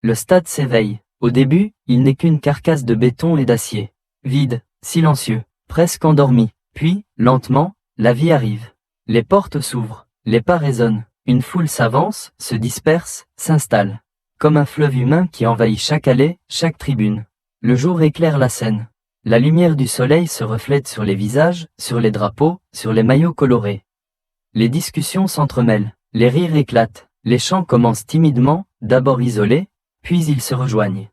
Le stade s'éveille. Au début, il n'est qu'une carcasse de béton et d'acier. Vide, silencieux, presque endormi. Puis, lentement, la vie arrive. Les portes s'ouvrent, les pas résonnent. Une foule s'avance, se disperse, s'installe. Comme un fleuve humain qui envahit chaque allée, chaque tribune. Le jour éclaire la scène. La lumière du soleil se reflète sur les visages, sur les drapeaux, sur les maillots colorés. Les discussions s'entremêlent, les rires éclatent, les chants commencent timidement, d'abord isolés, puis ils se rejoignent.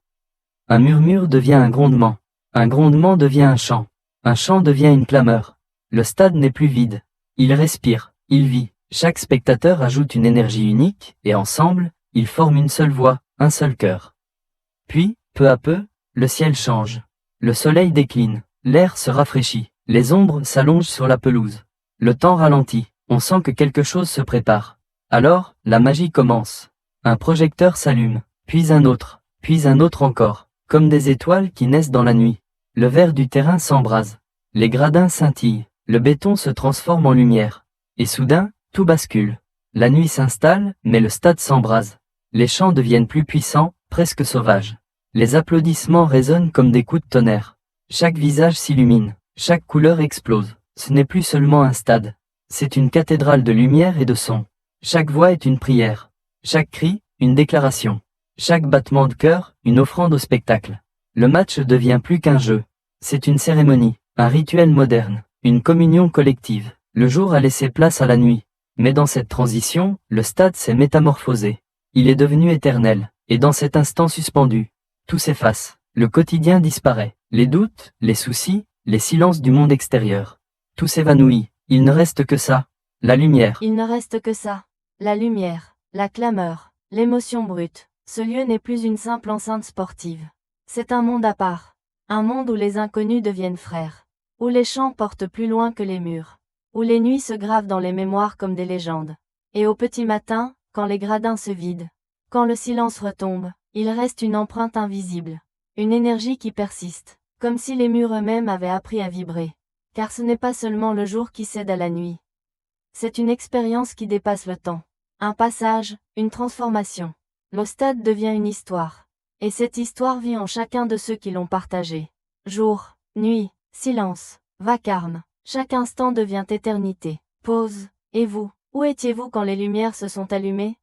Un murmure devient un grondement devient un chant devient une clameur. Le stade n'est plus vide. Il respire, il vit. Chaque spectateur ajoute une énergie unique, et ensemble, ils forment une seule voix, un seul cœur. Puis, peu à peu, le ciel change. Le soleil décline, l'air se rafraîchit, les ombres s'allongent sur la pelouse. Le temps ralentit, on sent que quelque chose se prépare. Alors, la magie commence. Un projecteur s'allume, puis un autre encore, comme des étoiles qui naissent dans la nuit. Le verre du terrain s'embrase. Les gradins scintillent, le béton se transforme en lumière. Et soudain, tout bascule. La nuit s'installe, mais le stade s'embrase. Les chants deviennent plus puissants, presque sauvages. Les applaudissements résonnent comme des coups de tonnerre. Chaque visage s'illumine, chaque couleur explose. Ce n'est plus seulement un stade. C'est une cathédrale de lumière et de son. Chaque voix est une prière. Chaque cri, une déclaration. Chaque battement de cœur, une offrande au spectacle. Le match devient plus qu'un jeu. C'est une cérémonie, un rituel moderne, une communion collective. Le jour a laissé place à la nuit. Mais dans cette transition, le stade s'est métamorphosé. Il est devenu éternel, et dans cet instant suspendu, tout s'efface. Le quotidien disparaît. Les doutes, les soucis, les silences du monde extérieur. Tout s'évanouit. Il ne reste que ça. La lumière. Il ne reste que ça. La lumière, la clameur, l'émotion brute. Ce lieu n'est plus une simple enceinte sportive. C'est un monde à part. Un monde où les inconnus deviennent frères. Où les chants portent plus loin que les murs. Où les nuits se gravent dans les mémoires comme des légendes. Et au petit matin, quand les gradins se vident, quand le silence retombe, il reste une empreinte invisible. Une énergie qui persiste. Comme si les murs eux-mêmes avaient appris à vibrer. Car ce n'est pas seulement le jour qui cède à la nuit. C'est une expérience qui dépasse le temps. Un passage, une transformation. Le stade devient une histoire. Et cette histoire vit en chacun de ceux qui l'ont partagée. Jour, nuit, silence, vacarme. Chaque instant devient éternité. Pause. Et vous, où étiez-vous quand les lumières se sont allumées?